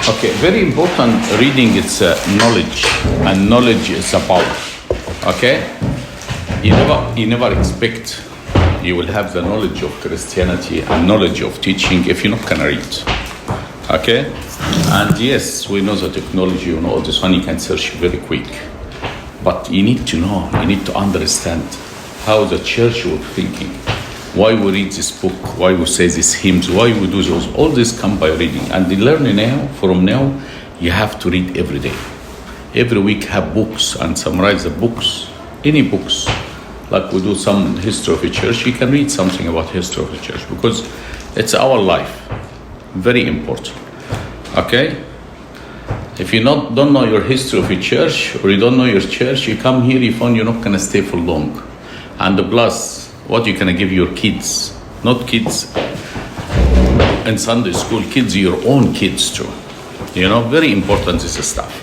Okay, very important reading. It's knowledge, and knowledge is a power. Okay, you never expect you will have the knowledge of Christianity and knowledge of teaching if you're not gonna read. Okay, and yes, we know the technology. You know all this one. You can search very quick, but you need to know. You need to understand how the church was thinking. Why we read this book, why we say these hymns, why we do those. All this come by reading. And the learning from now, you have to read every day. Every week have books and summarize the books, any books. Like we do some history of a church, you can read something about history of the church because it's our life. Very important. Okay? If you don't know your history of a church or you don't know your church, you come here, you find you're not going to stay for long. And plus, what you can give your kids, not kids in Sunday school, kids, your own kids too. You know, very important this stuff.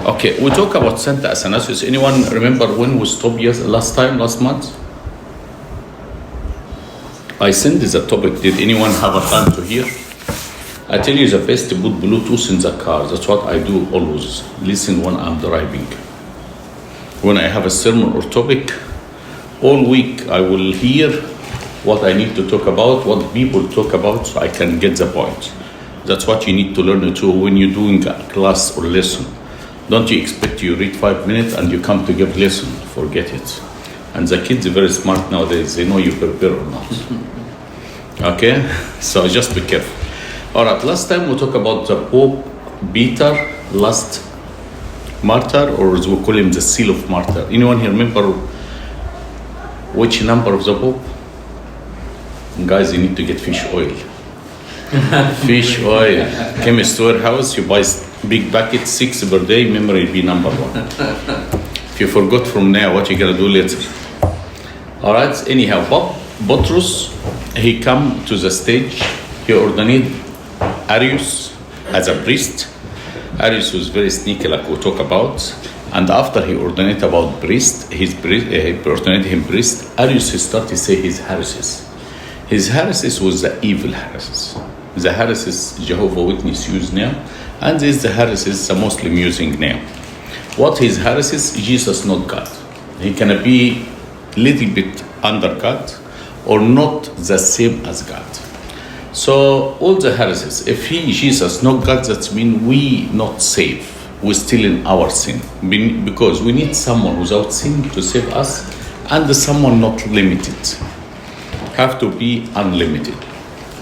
Okay, we talk about Saint Athanasius. Anyone remember when we stopped last month? I sent this a topic. Did anyone have a time to hear? I tell you the best to put Bluetooth in the car. That's what I do always. Listen when I'm driving. When I have a sermon or topic, all week I will hear what I need to talk about, what people talk about, so I can get the point. That's what you need to learn too when you're doing a class or lesson. Don't you expect you read 5 minutes and you come to give lesson, forget it. And the kids are very smart nowadays, they know you prepare or not. Okay, so just be careful. All right, last time we talked about the Pope Peter, last martyr, or as we call him the seal of martyr. Anyone here remember which number of the Pope? Guys, you need to get fish oil. Fish oil. Chemist warehouse, you buy big bucket, 6 per day, memory will be number 1. If you forgot from now, what you gonna do later? All right, anyhow, Botrus, he come to the stage, he ordained Arius as a priest. Arius was very sneaky, like we talk about. And after he ordained about priest, he ordained him priest, Arius started to say his heresies. His heresies was the evil heresies. The heresies Jehovah Witness use now, and this is the heresies the Muslim using now. What his heresies? Jesus not God. He can be little bit under God or not the same as God. So all the heresies, if Jesus not God, that means we not safe. We're still in our sin because we need someone without sin to save us, and someone not limited. Have to be unlimited.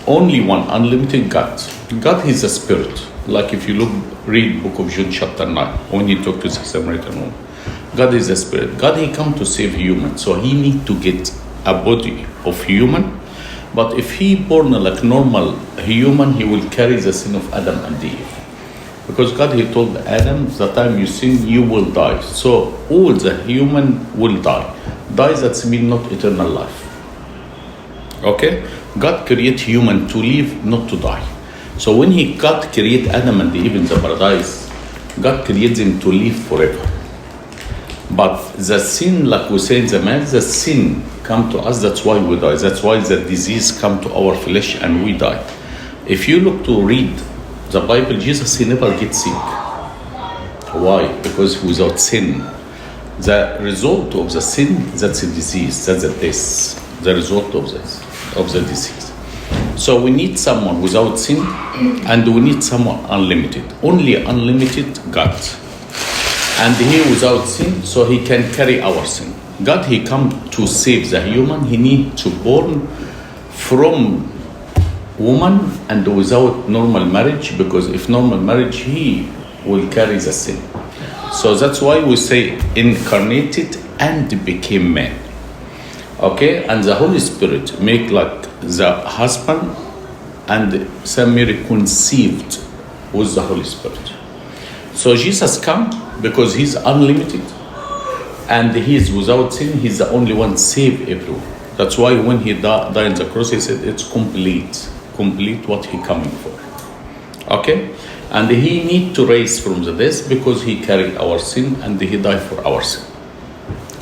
Only one unlimited God. God is a spirit. Like if you read book of John chapter 9, when he talked to the Samaritan woman, God is a spirit. God, he come to save humans, so he need to get a body of human. But if he born like normal human, he will carry the sin of Adam and Eve. Because God, he told Adam, the time you sin, you will die. So all the human will die. Die, that means not eternal life. Okay? God create human to live, not to die. So when God create Adam and Eve in the paradise, God creates them to live forever. But the sin, like we say in the man, the sin come to us, that's why we die. That's why the disease come to our flesh and we die. If you look to read the Bible, Jesus, he never gets sick. Why? Because without sin, the result of the sin, that's a disease, that's a death. The result of the disease. So we need someone without sin, and we need someone unlimited. Only unlimited God. And he without sin, so he can carry our sin. God, he come to save the human. He need to born from woman and without normal marriage, because if normal marriage, he will carry the sin. So that's why we say incarnated and became man. Okay, and the Holy Spirit make like the husband, and Saint Mary conceived with the Holy Spirit. So Jesus come because he's unlimited and he is without sin. He's the only one save everyone. That's why when he died on the cross, he said it's complete what he coming for. Okay, and he need to raise from the death because he carried our sin and he died for our sin.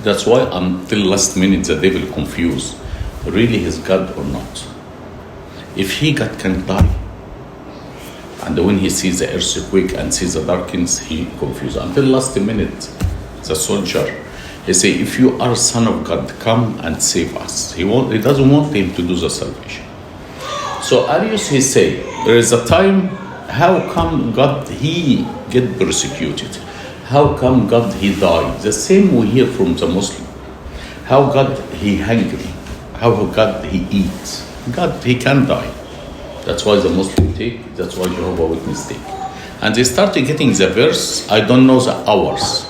That's why until last minute the devil confused, really he's God or not. If he God can die, And when he sees the earthquake and sees the darkness, he confused. Until last minute, the soldier, he say, if you are son of God, come and save us. He doesn't want him to do the salvation. So Arius, he say, there is a time, how come God, he get persecuted? How come God, he died? The same we hear from the Muslim. How God, he hungry. How God, he eats. God, he can die. That's why the Muslim take, that's why Jehovah Witness take. And they started getting the verse, I don't know the hours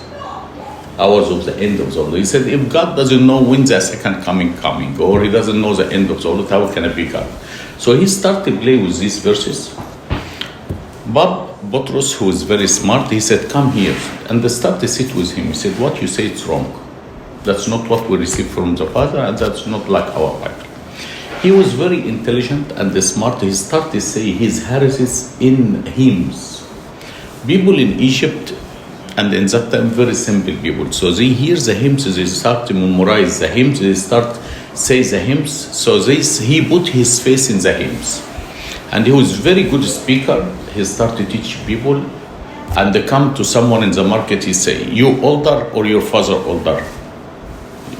of the end of the world. He said, if God doesn't know when the second coming, or he doesn't know the end of the world, how can it be God? So he started play with these verses. But Botrus, who is very smart, he said, come here. And they started to sit with him. He said, what you say is wrong. That's not what we received from the Father, and that's not like our Bible. He was very intelligent and smart. He started to say his heresies in hymns. People in Egypt, and in that time, very simple people. So they hear the hymns, they start to memorize the hymns, they start say the hymns. So he put his face in the hymns. And he was very good speaker. He started to teach people. And they come to someone in the market, he say, you older or your father older?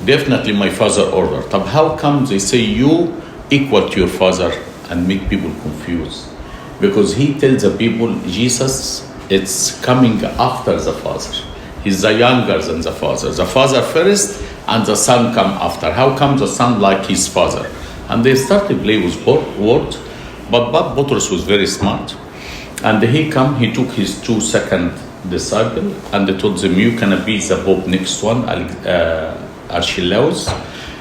Definitely my father older. But how come they say you equal to your father and make people confused? Because he tells the people, Jesus, it's coming after the Father. He's the younger than the Father. The Father first and the Son come after. How come the Son like his Father? And they started to play with words. But Botrus was very smart. And he took his 2 second disciple and they told them, you can be the Pope next one, Archelaus,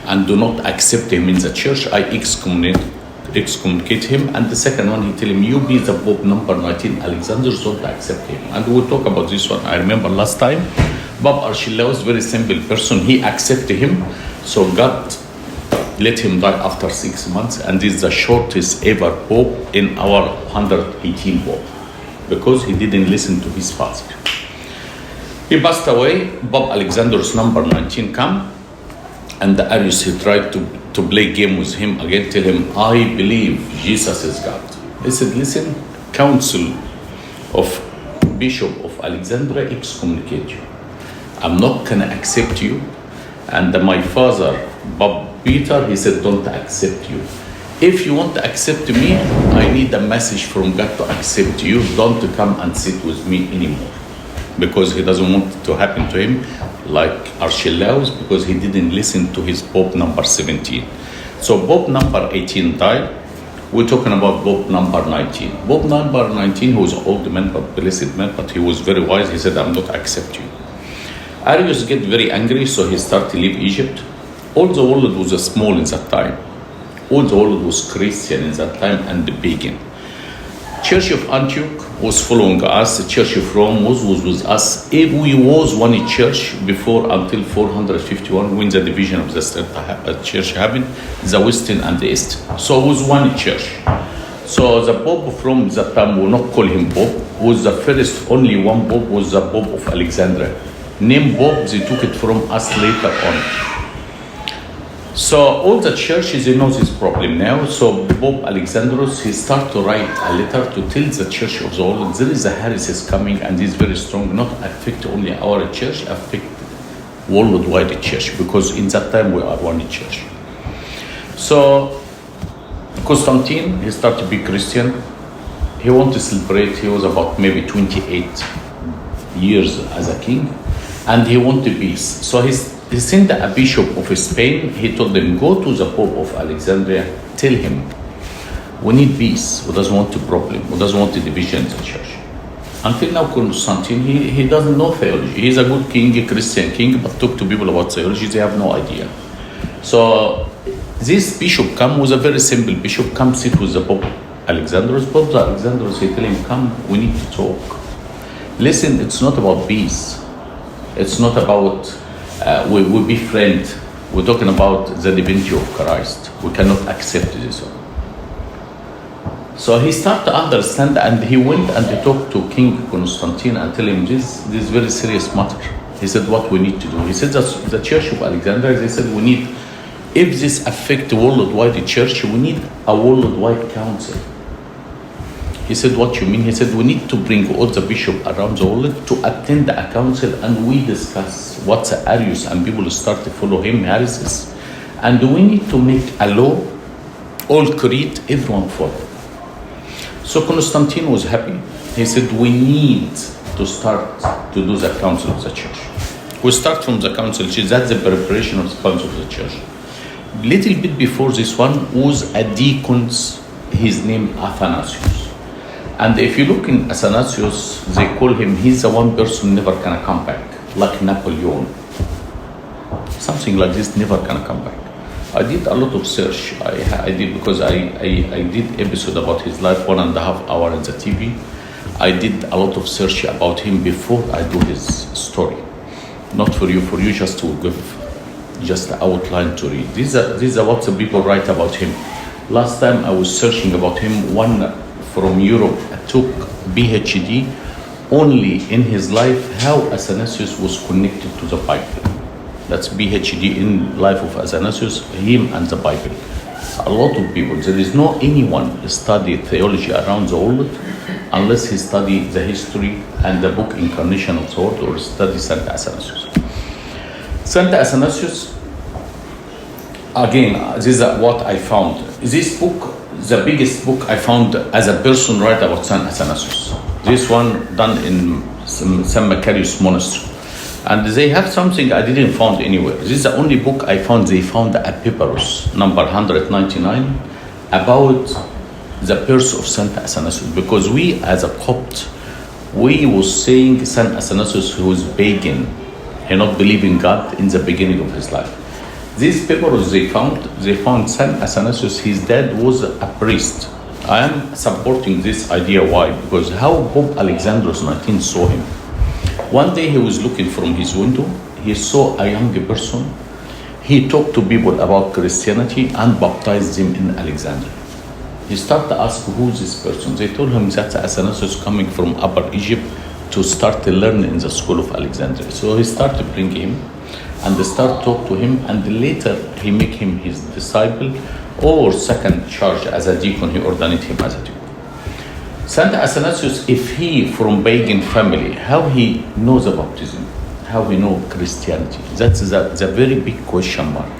and do not accept him in the church. I excommunicate him. And the second one, he tell him, you be the Pope number 19, Alexander, don't accept him. And we'll talk about this one. I remember last time, Pope Archelaus, very simple person, he accepted him. So God let him die after 6 months, and this is the shortest ever Pope in our 118 Pope, because he didn't listen to his father. He passed away. Pope Alexander's number 19 come, and the Arius, he tried to play game with him again, tell him, I believe Jesus is God. He said, listen, council of Bishop of Alexandria excommunicate you. I'm not gonna accept you. And my father, Pope Peter, he said, don't accept you. If you want to accept me, I need a message from God to accept you. Don't come and sit with me anymore. Because he doesn't want it to happen to him like Archelaus, because he didn't listen to his Pope number 17. So Pope number 18 died. We're talking about Pope number 19. Pope number 19, who was an old man, but blessed man, but he was very wise. He said, I'm not accept you. Arius get very angry, so he started to leave Egypt. All the world was small in that time. All the world was Christian in that time and the pagan. Church of Antioch was following us. The Church of Rome was with us. If we was one church before until 451, when the division of the church happened, the Western and the East. So it was one church. So the Pope from that time, will not call him Pope, was the first, only one Pope, was the Pope of Alexandria. Name Pope, they took it from us later on. So all the churches, they know this problem now. So Pope Alexandros, he started to write a letter to tell the church of the world, there is a heresy coming and it's very strong, not affect only our church, affect worldwide church, because in that time we are one church. So Constantine, he started to be Christian. He wanted to celebrate, he was about maybe 28 years as a king, and he wanted peace. So he sent a bishop of Spain. He told them, go to the Pope of Alexandria, tell him, we need peace. We doesn't want a problem. We doesn't want a division in the church. Until now, Constantine, he doesn't know theology. He's a good king, a Christian king, but talk to people about theology, they have no idea. So this bishop was a very simple bishop, come sit with the Pope Alexandros. Pope Alexandros, he tell him, come, we need to talk. Listen, it's not about peace. It's not about we be friends. We're talking about the divinity of Christ. We cannot accept this. So he started to understand, and he went and he talked to King Constantine and tell him this very serious matter. He said, what we need to do. He said that the Church of Alexandria, they said, we need, if this affect the worldwide church, we need a worldwide council. He said, what you mean? He said, we need to bring all the bishops around the world to attend a council and we discuss what's Arius, and people start to follow him, heresies. And we need to make a law, all creed, everyone follow. So Constantine was happy. He said, we need to start to do the council of the church. We start from the council of the church. That's the preparation of the council of the church. Little bit before this one was a deacon, his name Athanasius. And if you look in Athanasius, they call him, he's the one person never gonna come back, like Napoleon. Something like this, never gonna come back. I did a lot of search. I did, because I did episode about his life, 1.5 hours on the TV. I did a lot of search about him before I do his story. Not for you just to give just the outline to read. These are what the people write about him. Last time I was searching about him, one from Europe took PhD only in his life, how Athanasius was connected to the Bible. That's PhD in life of Athanasius, him and the Bible. A lot of people, there is no anyone study theology around the world unless he study the history and the book Incarnation of the Word or study Saint Athanasius. Saint Athanasius, again, this is what I found. This book, the biggest book I found as a person write about Saint Athanasius. This one done in St. Macarius Monastery. And they have something I didn't find anywhere. This is the only book I found. They found a papyrus, number 199, about the birth of Saint Athanasius. Because we, as a Copt, we was saying Saint Athanasius, who was pagan, he not believe in God in the beginning of his life. These papyrus they found Saint Athanasius, his dad was a priest. I am supporting this idea. Why? Because how Pope Alexandros XIX saw him. One day he was looking from his window, he saw a young person. He talked to people about Christianity and baptized them in Alexandria. He started to ask, who is this person? They told him that Athanasius coming from Upper Egypt to start to learn in the school of Alexandria. So he started to bring him and they start to talk to him, and later he make him his disciple, or second charge as a deacon, he ordained him as a deacon. Saint Athanasius, if he from pagan family, how he knows the baptism, how he know Christianity? That's the very big question mark.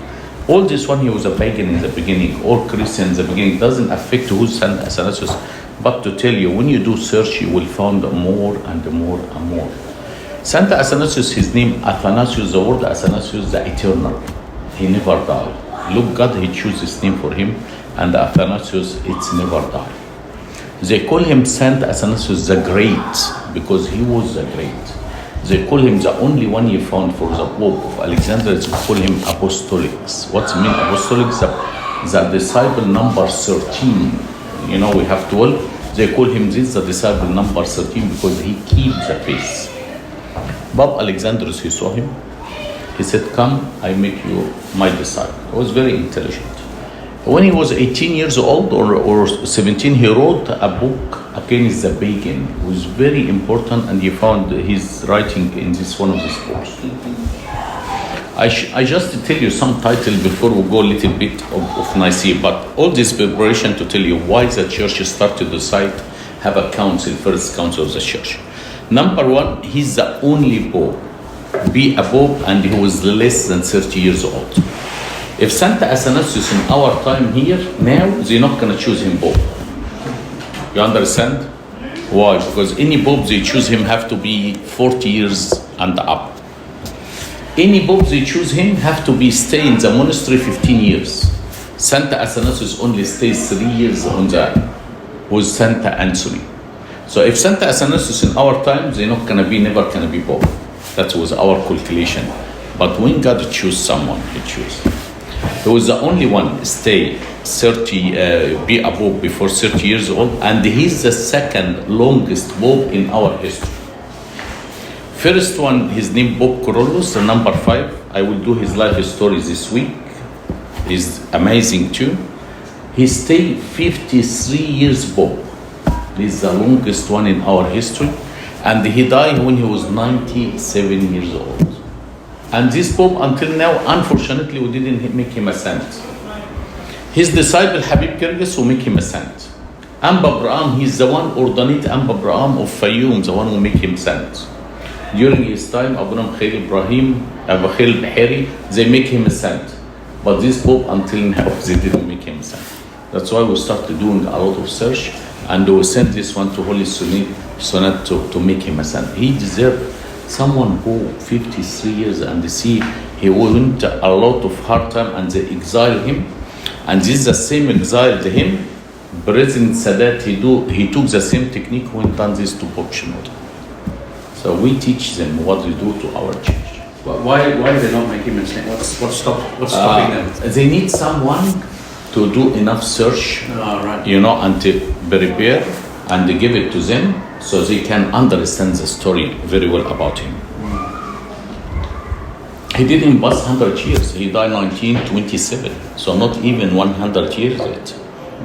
All this one, he was a pagan in the beginning, or Christian in the beginning, doesn't affect who's Saint Athanasius. But to tell you, when you do search, you will find more and more and more. Saint Athanasius, his name Athanasius, the word Athanasius, the eternal. He never died. Look, God, he chose this name for him, and Athanasius, it's never died. They call him Saint Athanasius the Great because he was the great. They call him the only one you found for the Pope of Alexandria. They call him Apostolics. What's mean Apostolics? The disciple number 13. You know, we have 12. They call him this the disciple number 13 because he keeps the faith. Pope Alexandros, he saw him. He said, come, I make you my disciple. He was very intelligent. When he was 18 years old or 17, he wrote a book against the pagan. It was very important, and he found his writing in this one of these books. I just tell you some title before we go a little bit of Nicaea, but all this preparation to tell you why the church started to decide have a council, first council of the church. Number one, he's the only pope, be a pope, and he was less than 30 years old. If Saint Athanasius in our time here, now, they're not going to choose him pope. You understand? Why? Because any pope they choose him have to be 40 years and up. Any pope they choose him have to be stay in the monastery 15 years. Saint Athanasius only stays 3 years on the with Saint Anthony. So if Saint Athanasius in our time, they're not going to be, never going to be pope. That was our calculation. But when God choose someone, he choose. He was the only one stay 30, be a pope before 30 years old, and he's the second longest pope in our history. First one, his name Pope Carolus, the number 5. I will do his life story this week. He's amazing too. He stayed 53 years pope. He's the longest one in our history, and he died when he was 97 years old. And this pope, until now, unfortunately, we didn't make him a saint. His disciple Habib Kyrgyz will make him a saint. Amba Braham, he's the one ordinate Amba Braham of Fayoum, the one who make him saint. During his time, Abu Khair Ibrahim, Abu Khair Bahari, they make him a saint. But this Pope, until now, they didn't make him a saint. That's why we started doing a lot of search, and we sent this one to Holy Sonat to make him a saint. He deserved someone who 53 years and they see he went a lot of hard time and they exile him. And this is the same exile to him. President Sadat, he took the same technique when done this to Pope Shenouda. So we teach them what we do to our church. Why do they not make him a saint? What's stopping them? They need someone to do enough search, Right. And to prepare and to give it to them so they can understand the story very well about him. He didn't pass 100 years. He died 1927, so not even 100 years yet.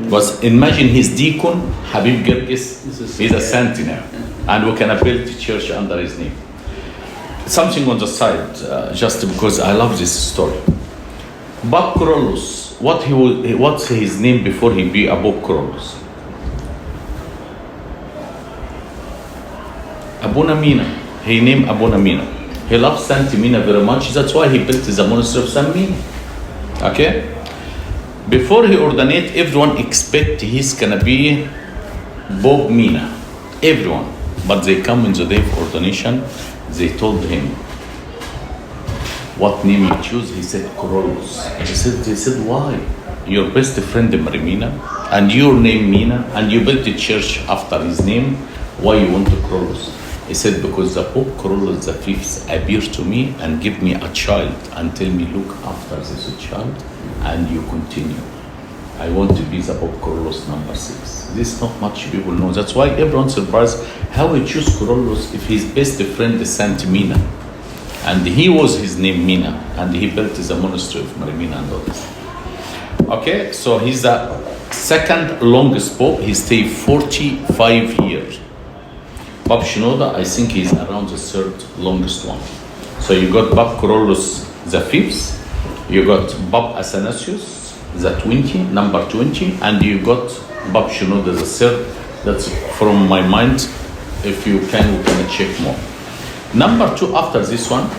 But imagine his deacon, Habib Girgis, he's a saint now, and we can build the church under his name. Something on the side, just because I love this story. Bob Corolus, what's his name before he be a Bob Corolus? Abuna Mina. He named Abuna Mina. He loves Saint Mina very much. That's why he built the monastery of Saint Mina. Okay? Before he ordained, everyone expect he's gonna be Bob Mina. Everyone. But they come in the day of ordination, they told him, what name you choose? He said, Corolus. They said, why? Your best friend Marimina, and your name Mina, and you built the church after his name. Why you want to Corolus? He said, because the Pope Corolus V appeared to me and give me a child and tell me, look after this child and you continue. I want to be the Pope Corolus number 6. This not much people know. That's why everyone's surprised how he chose Corolus if his best friend is Saint Mina. And he was his name Mina, and he built the monastery of Marimina and all this. Okay, so he's the second longest Pope. He stayed 45 years. Pope Shenouda, I think he's around the third longest one. So you got Pope Corolus the 5th, you got Pope Athanasius the 20, number 20, and you got Pope Shenouda the 3rd. That's from my mind. If you can, we can check more. Number 2 after this one,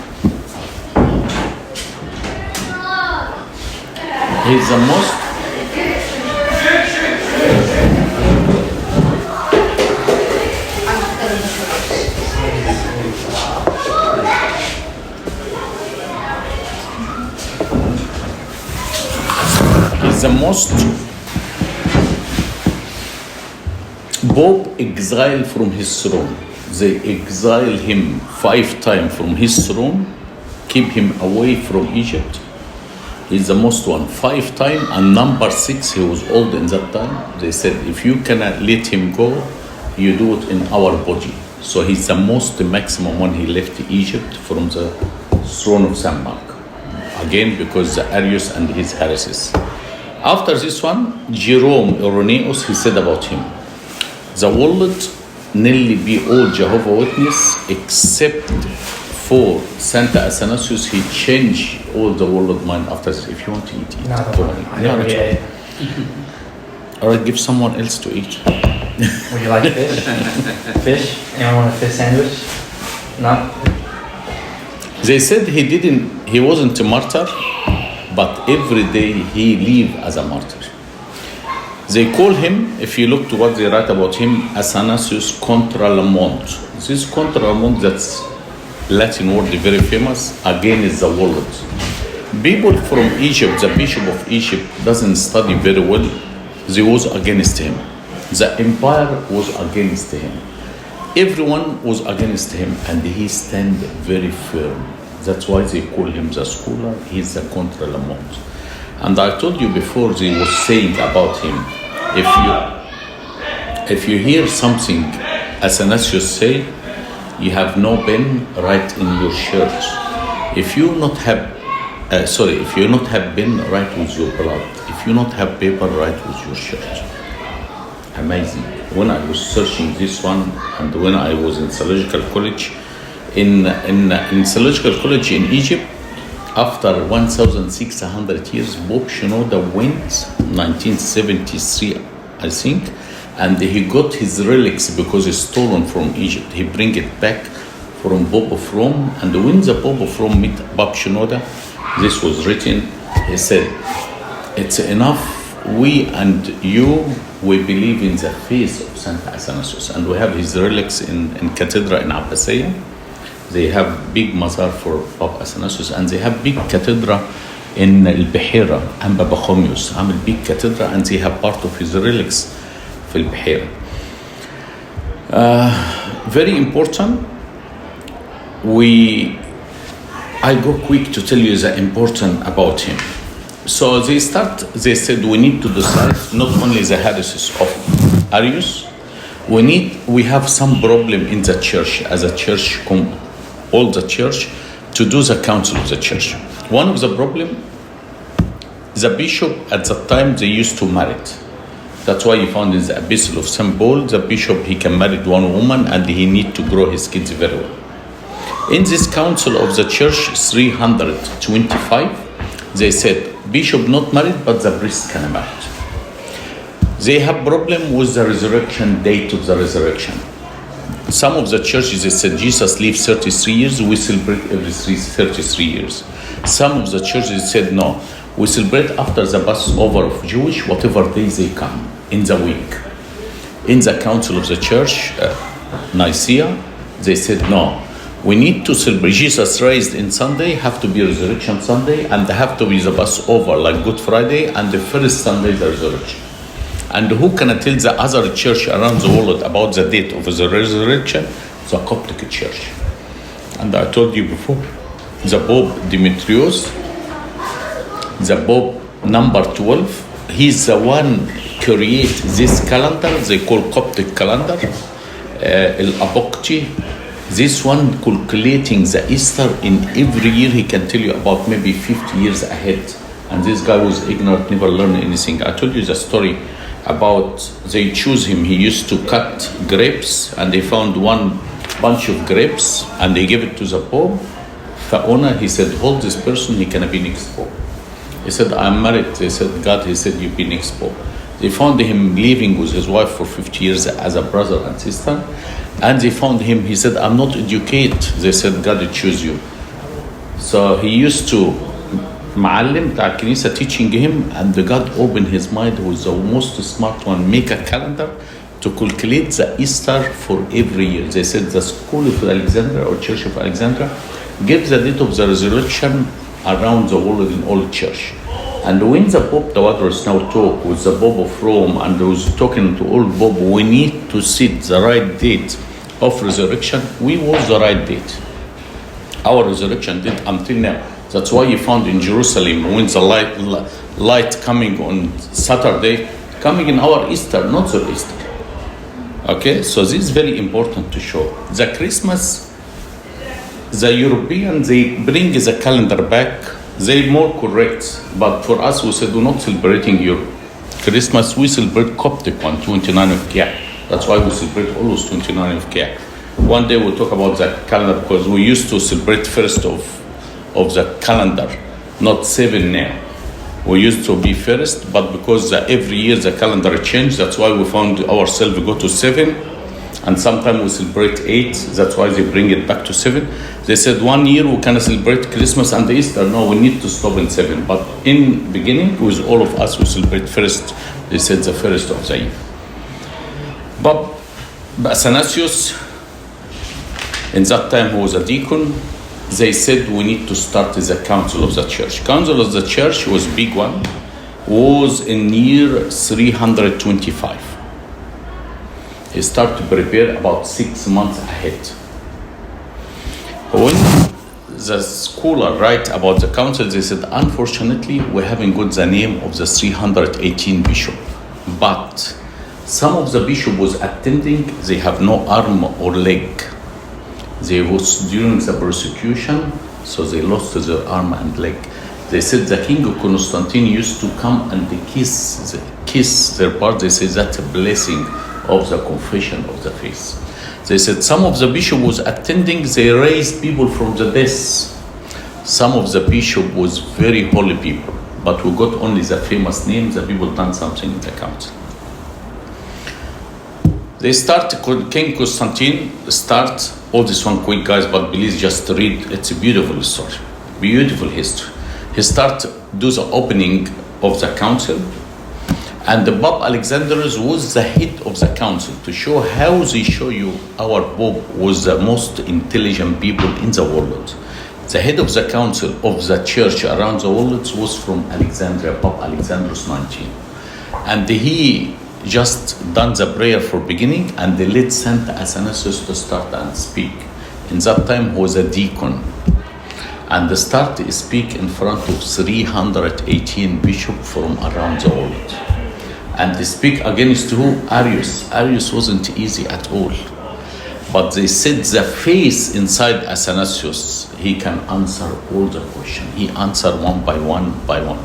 he's the most Pope exiled from his throne. They exile him 5 times from his throne, keep him away from Egypt. He's the most one 5 times, and number 6, he was old in that time. They said, if you cannot let him go, you do it in our body. So he's the most, the maximum one he left Egypt from the throne of St. Mark. Again, because the Arius and his heresies. After this one, Jerome Irenaeus, he said about him, the world nearly be all Jehovah Witness except for Saint Athanasius. He changed all the world mind after this. If you want to eat, eat. No. All right, give someone else to eat. Would you like fish? Fish? Anyone want a fish sandwich? No? They said he wasn't a martyr, but every day he lived as a martyr. They call him, if you look to what they write about him, Athanasius contra le monde. This contra le monde, that's Latin word, very famous, again is the world. People from Egypt, the bishop of Egypt doesn't study very well. They was against him. The empire was against him. Everyone was against him, and he stand very firm. That's why they call him the scholar. He's the contra le monde. And I told you before, they were saying about him, if you hear something Athanasius say, you have no pen, write in your shirt. If you not have pen, write with your blood. If you not have paper, write with your shirt. Amazing. When I was searching this one, and when I was in theological college, in theological college in Egypt, after 1,600 years, Pope Shenouda went, 1973, I think, and he got his relics because it's stolen from Egypt. He bring it back from Pope of Rome, and when the Pope of Rome met Bab Shinoda, this was written. He said, "It's enough. We and you, we believe in the faith of Saint Athanasius, and we have his relics in cathedral in Abbasiyah. They have big mazar for Bab Athanasius, and they have big cathedral in Al-Bihira, and Baba Khomius عامل big cathedral, and they have part of his relics في البحيرة. Very important. I go quick to tell you the important about him. So they said we need to decide not only the heresies of Arius, we have some problem in the church, as a church, all the church, to do the council of the church. One of the problem, the bishop at that time, they used to marry. That's why you found in the epistle of St. Paul, the bishop, he can marry one woman and he need to grow his kids very well. In this council of the church, 325, they said, bishop not married, but the priest can marry. They have problem with the resurrection, date of the resurrection. Some of the churches, they said, Jesus lived 33 years, we celebrate every 33 years. Some of the churches said, no, we celebrate after the Passover of Jewish, whatever days they come, in the week. In the council of the church, Nicaea, they said, no, we need to celebrate. Jesus raised in Sunday, have to be Resurrection Sunday, and have to be the Passover, like Good Friday, and the first Sunday, the resurrection. And who can tell the other church around the world about the date of the resurrection? The Coptic Church. And I told you before, the Pope Demetrius, the Pope number 12, he's the one create this calendar, they call Coptic calendar, El-Abokti. This one calculating the Easter in every year, he can tell you about maybe 50 years ahead. And this guy was ignorant, never learned anything. I told you the story about they choose him. He used to cut grapes, and they found one bunch of grapes, and they gave it to the Pope. Faona, he said, hold this person, he can be next Pope. He said, I'm married. They said, God, he said, you be next Pope. They found him living with his wife for 50 years as a brother and sister. And they found him, he said, I'm not educated. They said, God choose you. So he used to, معلم بتاع الكنيسة teaching him, and God opened his mind, who is the most smart one, make a calendar to calculate the Easter for every year. They said the school of Alexandria or Church of Alexandria gives the date of the resurrection around the world in all church. And when the Pope Tawadros now talk with the Pope of Rome and was talking to all Pope, we need to set the right date of resurrection. We was the right date. Our resurrection date until now. That's why you found in Jerusalem when the light coming on Saturday, coming in our Easter, not the Easter. Okay, so this is very important to show. The Christmas, the Europeans, they bring the calendar back. They more correct, but for us, we said we're not celebrating Europe. Christmas, we celebrate Coptic one, 29 of Kia. That's why we celebrate always 29 of Kia. One day we'll talk about the calendar, because we used to celebrate first of the calendar, not 7 now. We used to be first, but because every year the calendar changed, that's why we found ourselves go to 7, and sometimes we celebrate 8, that's why they bring it back to 7. They said 1 year we can celebrate Christmas and Easter. No, we need to stop in 7. But in beginning, with all of us, we celebrate first. They said the first of the year. But Athanasius, in that time he was a deacon, they said we need to start the council of the church. Council of the church was big one, was in year 325. He started to prepare about 6 months ahead. When the scholar write about the council, they said, unfortunately, we haven't got the name of the 318 bishop. But some of the bishop was attending, they have no arm or leg. They was during the persecution, so they lost their arm and leg. They said the king of Constantine used to come and kiss their part. They say that's a blessing of the confession of the faith. They said some of the bishop was attending, they raised people from the death. Some of the bishop was very holy people, but we got only the famous names, the people done something in the council. They start, King Constantine start, all this one quick guys, but please just read, it's a beautiful story, beautiful history. He start do the opening of the council, and the Pope Alexandros was the head of the council to show how they show you our Pope was the most intelligent people in the world. The head of the council of the church around the world was from Alexandria, Pope Alexandros 19. And he just done the prayer for beginning, and they let Saint Athanasius to start and speak. In that time he was a deacon, and they start to speak in front of 318 bishops from around the world. And they speak against who? Arius. Arius wasn't easy at all. But they said the face inside Athanasius, he can answer all the questions. He answered one by one by one.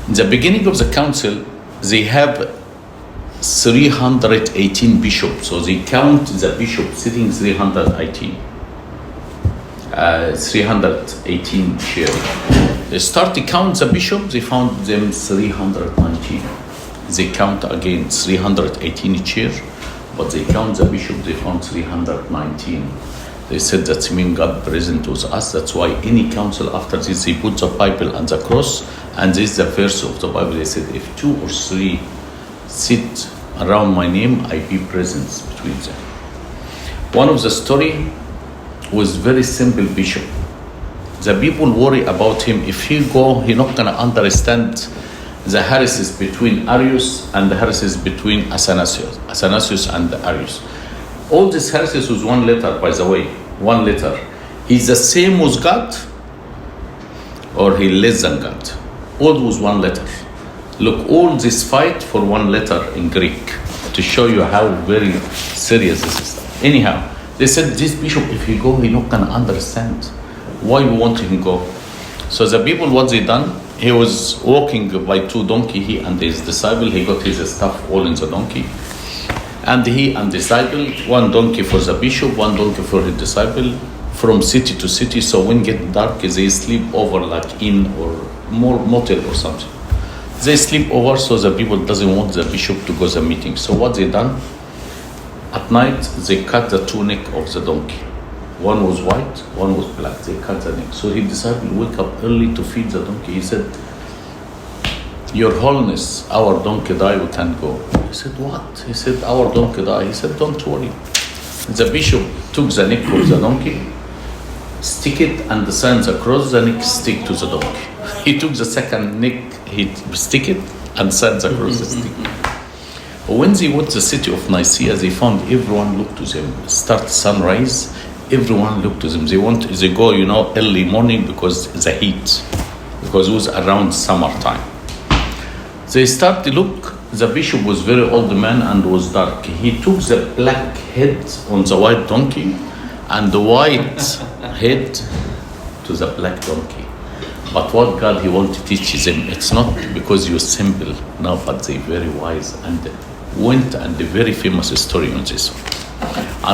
In the beginning of the council, they have 318 bishops. So they count the bishops sitting 318 chairs. They start to count the bishops, they found them 319. They count again 318 chairs, but they count the bishop, they found 319. They said that means God present with us. That's why any council after this, they put the Bible and the cross, and this is the verse of the Bible. They said, if 2 or 3 sit around my name, I be present between them. One of the story was very simple bishop. The people worry about him. If he go, he not gonna understand the heresies between Arius and the heresies between Athanasius and Arius. All these heresies was one letter, by the way, one letter. He's the same with God, or he less than God. All was one letter. Look, all this fight for one letter in Greek to show you how very serious this is. Anyhow, they said this bishop, if he go, he not gonna understand why we want him go. So the people, what they done? He was walking by 2 donkeys, he and his disciple. He got his stuff all in the donkey. And he and disciple, 1 donkey for the bishop, 1 donkey for his disciple, from city to city. So when get dark, they sleep over like inn or more motel or something. They sleep over, so the people doesn't want the bishop to go to the meeting. So what they done? At night, they cut the 2 neck of the donkey. One was white, one was black. They cut the neck. So his disciple wake up early to feed the donkey. He said, Your Holiness, our donkey die, we can't go. He said, what? He said, our donkey die. He said, don't worry. The bishop took the neck of the donkey, stick it, and the signs across the neck stick to the donkey. He took the second neck, he stick it, and signs across the stick. When they went to the city of Nicaea, they found everyone looked to them. Start sunrise, everyone looked to them. They go, early morning because the heat, because it was around summertime. They start to look. The bishop was very old man and was dark. He took the black head on the white donkey and the white head to the black donkey. But what God he want to teach them, it's not because you're simple, no, but they very wise and went, and a very famous story on this one.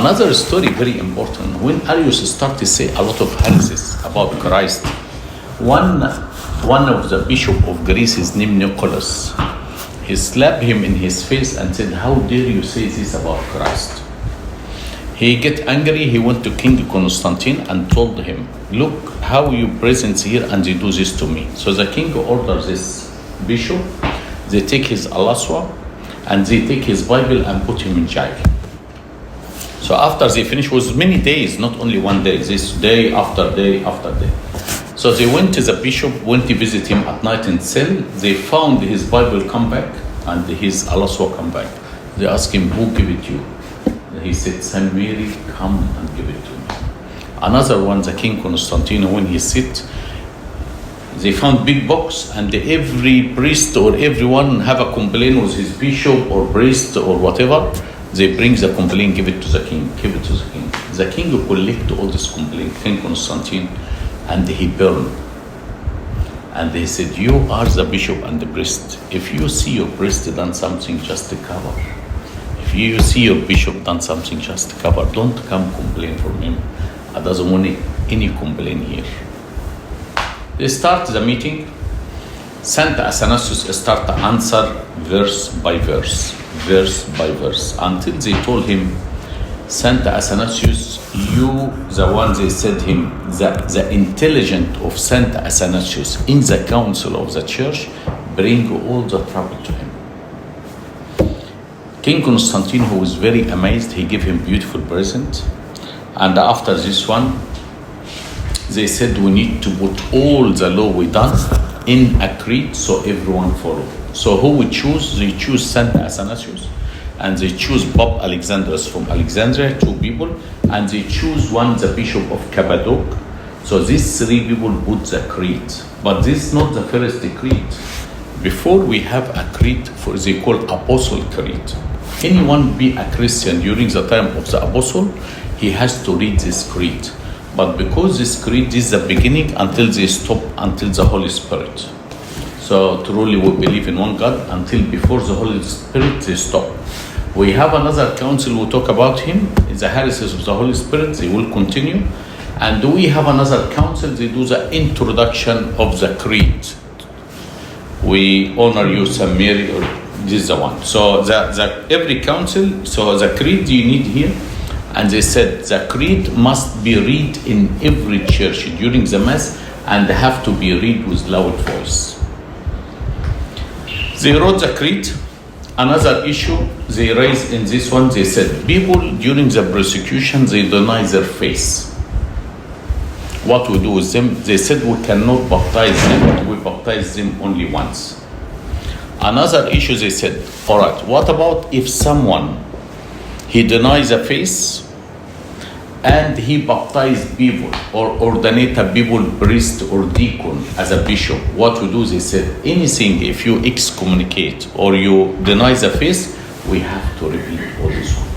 Another story very important, when Arius started to say a lot of heresies about Christ, one of the bishop of Greece is named Nicholas. He slapped him in his face and said, how dare you say this about Christ? He get angry, he went to King Constantine and told him, look how you present here and you do this to me. So the king orders this bishop, they take his alaswa and they take his Bible and put him in jail. So after they finished, was many days, not only one day, this day after day after day. So they went to the bishop, went to visit him at night in cell. They found his Bible come back and his alaswa come back. They asked him, who gave it you? He said, Saint Mary, come and give it to me. Another one, the King Constantine, when he sit, they found big box, and every priest or everyone have a complaint with his bishop or priest or whatever. They bring the complaint, give it to the king, give it to the king. The king will collect all this complaint, King Constantine, and he burned. And they said, you are the bishop and the priest. If you see your priest done something, just to cover. If you see your bishop done something, just to cover. Don't come complain from him. I doesn't want any complaint here. They start the meeting. Saint Athanasius start to answer verse by verse. verse by verse, until they told him, Saint Athanasius, you, the one they said him, the intelligent of Saint Athanasius in the council of the church, bring all the trouble to him. King Constantine, who was very amazed, he gave him beautiful present. And after this one, they said we need to put all the law we done in a creed so everyone follow. So who we choose? They choose Saint Athanasius, and they choose Pope Alexandrus from Alexandria, 2 people, and they choose one, the Bishop of Cappadocia. So these 3 people put the creed. But this is not the first creed. Before we have a creed, for they call Apostle Creed. Anyone be a Christian during the time of the Apostle, he has to read this creed. But because this creed is the beginning until they stop, until the Holy Spirit. So truly we believe in one God until before the Holy Spirit they stop. We have another council, we talk about him, the heresies of the Holy Spirit, they will continue. And we have another council, they do the introduction of the creed. We honor you, St. Mary, or this is the one. So every council, so the creed you need here, and they said the creed must be read in every church during the Mass and have to be read with loud voice. They wrote the creed. Another issue they raised in this one, they said people during the persecution, they deny their faith. What we do with them? They said we cannot baptize them, we baptize them only once. Another issue they said, all right, what about if someone, he denies the faith and he baptized people or ordinated people, priest or deacon as a bishop? What we do, they said, anything if you excommunicate or you deny the faith, we have to repeat all this one.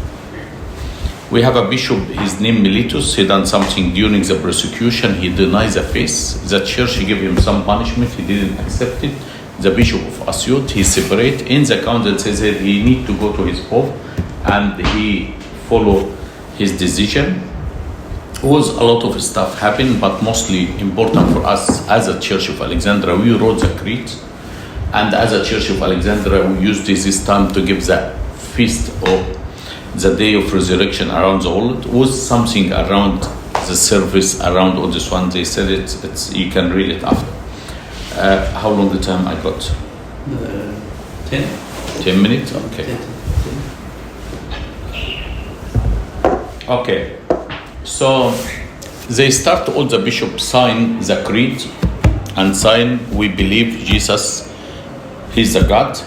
We have a bishop, his name Miletus, he done something during the persecution, he denies the faith. The church, he gave him some punishment, he didn't accept it. The bishop of Asyut, he separate. In the council says that he need to go to his pope and he follow his decision. Was a lot of stuff happened, but mostly important for us as a Church of Alexandria, we wrote the creed. And as a Church of Alexandria, we used this time to give the feast of the day of resurrection around the world. It was something around the service, around all this one. They said it's you can read it after. How long the time I got? 10. 10 minutes? Okay. 10. Okay. So they start, all the bishops sign the creed and sign, we believe Jesus, he's the God.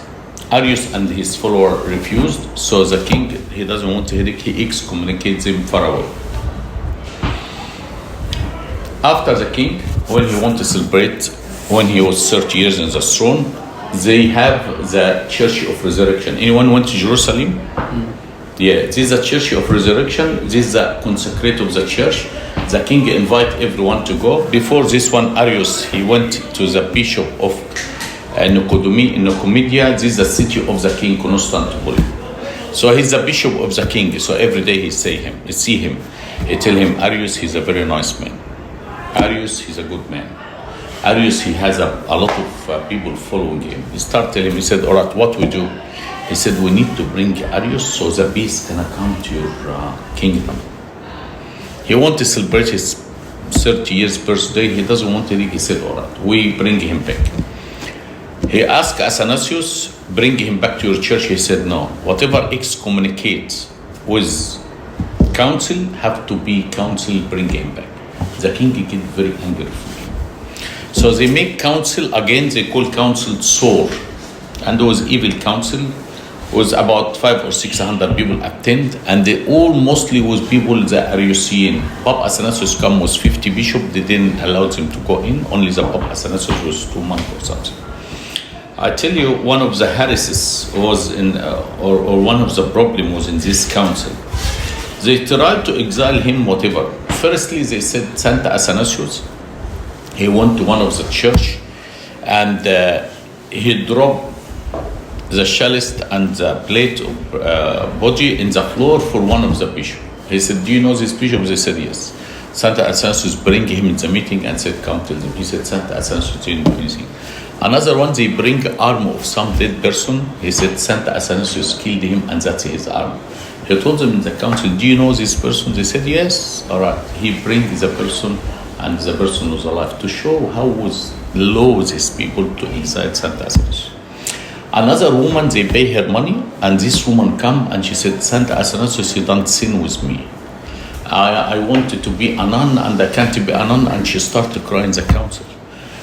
Arius and his follower refused, so the king, he doesn't want to hear it, he excommunicates him far away. After the king, when he wanted to celebrate, when he was 30 years in the throne, they have the Church of Resurrection. Anyone went to Jerusalem? Yeah, this is the Church of Resurrection. This is the consecrate of the church. The king invite everyone to go. Before this one, Arius, he went to the bishop of Nicomedia. This is the city of the king Constantinople. So he's the bishop of the king. So every day he see him. He tell him, Arius, he's a very nice man. Arius, he's a good man. Arius, he has a lot of people following him. He started telling him, he said, all right, what we do? He said, we need to bring Arius so the peace can come to your kingdom. He wanted to celebrate his 30 years birthday. He doesn't want to leave. He said, all right, we bring him back. He asked Athanasius, bring him back to your church. He said, no, whatever excommunicate with council have to be council, bring him back. The king get very angry for him. So they make council again, they call council Sore. And there was evil council, was about 500 or 600 people attend, and they all mostly was people that are Ariusian. Pope Athanasius come was 50 bishop, they didn't allow them to go in, only the Pope Athanasius was 2 months or something. I tell you, one of the heresies was in, or one of the problem was in this council. They tried to exile him, whatever. Firstly, they said Saint Athanasius, he went to one of the church, and he dropped the chalice and the plate of body in the floor for one of the bishops. He said, do you know this bishop? They said, yes. Saint Athanasius bring him in the meeting and said, come tell them. He said, Saint Athanasius didn't do anything. Another one, they bring arm of some dead person. He said Saint Athanasius killed him and that's his arm. He told them in the council, do you know this person? They said, yes. All right. He brings the person and the person was alive to show how was low these people to inside Saint Athanasius. Another woman, they pay her money and this woman come and she said, Saint Athanasius, you don't sin with me. I wanted to be a nun and I can't be a nun, and she started crying in the council.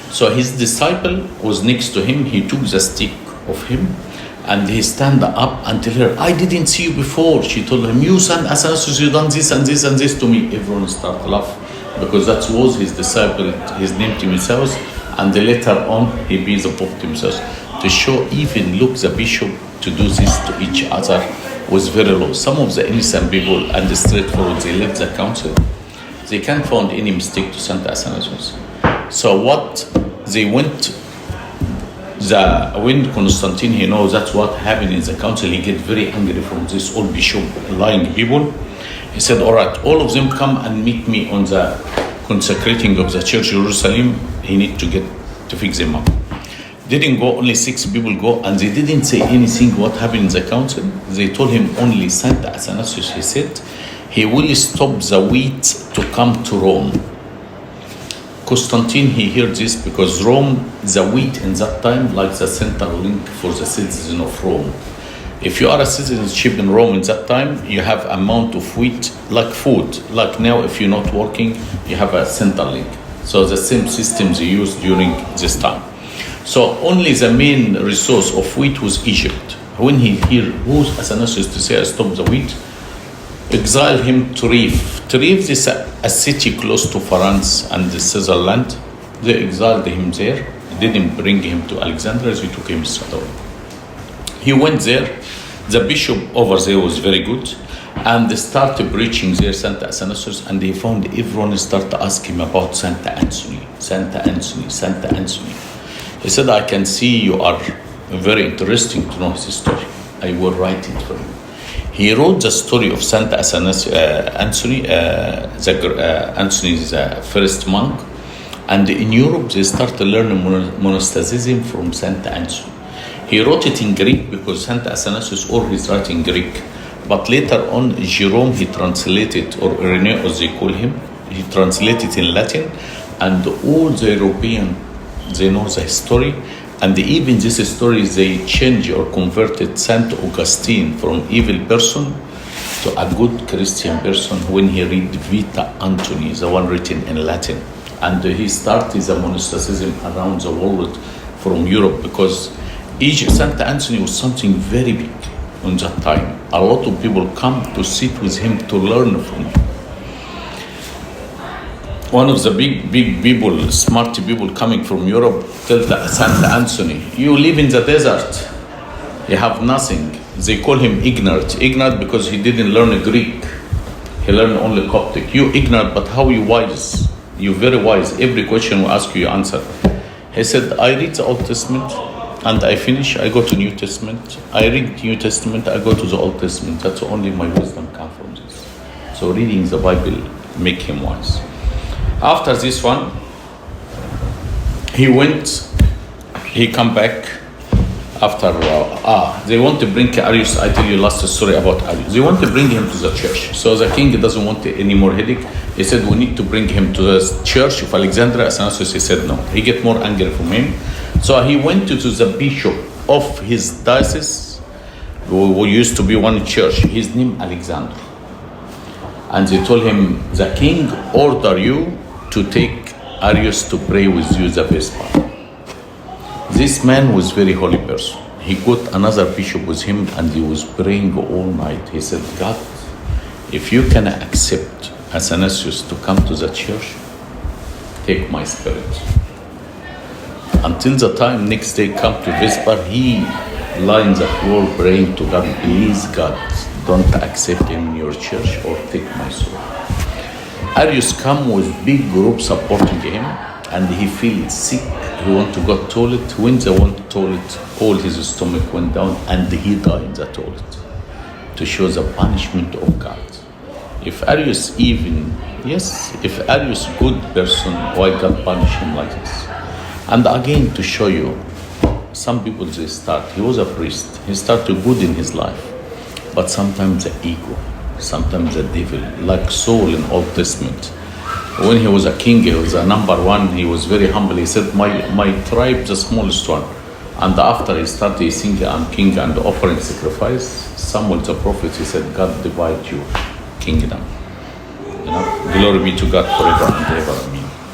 So his disciple was next to him. He took the stick of him and he stand up and tell her, I didn't see you before. She told him, you Saint Athanasius, you done this and this and this to me. Everyone started laughing because that was his disciple, his name Timotheus, and later on he be the Pope Timotheus. To show even look the bishop to do this to each other was very low. Some of the innocent people and the straightforward, they left the council. They can't find any mistake to Saint Athanasius. So what they went, when Constantine, he knows that's what happened in the council, he get very angry from this old bishop lying people. He said, all right, all of them come and meet me on the consecrating of the church Jerusalem. He need to fix them up. Didn't go, only 6 people go, and they didn't say anything what happened in the council. They told him only Saint Athanasius, he said, he will stop the wheat to come to Rome. Constantine, he heard this because Rome, the wheat in that time, like the central link for the citizen of Rome. If you are a citizenship in Rome in that time, you have amount of wheat like food. Like now, if you're not working, you have a central link. So the same systems they used during this time. So only the main resource of wheat was Egypt. When he heard who's Athanasius to say stop the wheat, exile him to Rif. Rif is a city close to France and the Switzerland. They exiled him there. They didn't bring him to Alexandria, they took him straight away. He went there. The bishop over there was very good, and they started preaching there Saint Athanasius, and they found everyone started asking him about Saint Anthony, Saint Anthony, Saint Anthony. He said, I can see you are very interesting to know his story. I will write it for you. He wrote the story of Saint Anthony. Anthony is the first monk. And in Europe, they started learning monasticism from Saint Anthony. He wrote it in Greek because Saint Athanasius always wrote in Greek. But later on, Jerome, he translated, or Irenaeus, as they call him, he translated in Latin. And all the European, they know the story, and even this story they changed or converted Saint Augustine from evil person to a good Christian person when he read Vita Antoni, the one written in Latin. And he started the monasticism around the world from Europe because Saint Anthony was something very big in that time. A lot of people come to sit with him to learn from him. One of the big people, smart people coming from Europe, tell Saint Anthony, you live in the desert, you have nothing. They call him ignorant because he didn't learn Greek. He learned only Coptic. You ignorant, but how you wise? You very wise. Every question we ask you, you answer. He said, I read the Old Testament and I finish, I go to New Testament. I read New Testament, I go to the Old Testament. That's only my wisdom comes from this. So reading the Bible make him wise. After this one, he come back after, they want to bring Arius. I tell you last story about Arius. They want to bring him to the church. So the king doesn't want any more headache. He said, we need to bring him to the church of Alexandria. Athanasius, he said no. He get more angry from him. So he went to the bishop of his diocese, who used to be one church. His name Alexander. And they told him, the king order you to take Arius to pray with you the Vesper. This man was very holy person. He got another bishop with him and he was praying all night. He said, God, if you can accept Athanasius to come to the church, take my spirit. Until the time next day come to Vesper, he lie on the floor praying to God, please God, don't accept him in your church or take my soul. Arius come with big group supporting him and he feels sick. He want to go to toilet. When they went to toilet, all his stomach went down and he died in the toilet to show the punishment of God. If Arius good person, why God punish him like this? And again, to show you, some people they start, he was a priest, he started good in his life, but sometimes the ego, sometimes the devil, like Saul in Old Testament. When he was a king, he was a number one, he was very humble. He said, my tribe, the smallest one. And after he started singing, I'm king, and offering sacrifice, Samuel the prophet, he said, God divide your kingdom. You know, glory be to God forever and ever. Amen.